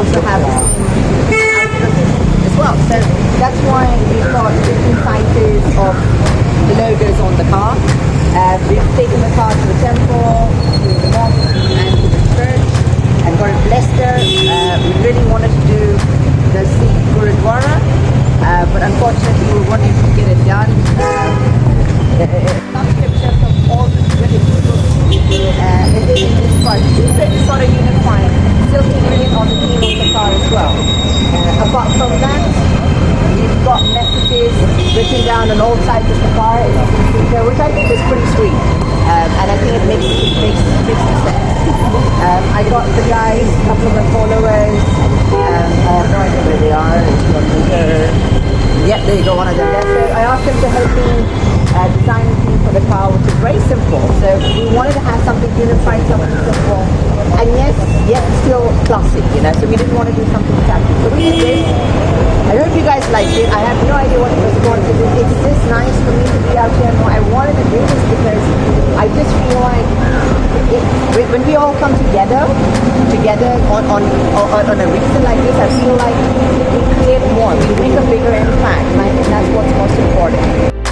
also have the same outlook as well. So that's why we've got different sizes of the logos on the car. We've taken the car to the temple, to the mosque, and to the church, and got it blessed there. We really wanted to do the Sikh Gurudwara, but unfortunately we weren't able to get it done. Some scripture from all the British people in this part. It's really sort of unifying, still keeping it on the theme of the car as well. Apart from that, we've got messages written down on all sides of the car, as you can see here, which I think is pretty sweet. And I think it makes sense. I got the guys, a couple of my followers. I have no idea where they are. Yep, there you go, one of them there. So I asked them to help me design a theme for the car, which is very simple. So we wanted to have something unified, something simple, and yes, yet still classic, you know. So we didn't want to do something tacky. So we did this. I hope you guys liked it. I have no idea what the response is. It's just nice for me to be out here more. I wanted to do this because I just feel like when we all come together on a reason like this, I feel like we create more, we make a bigger impact, and I think that's what's most important.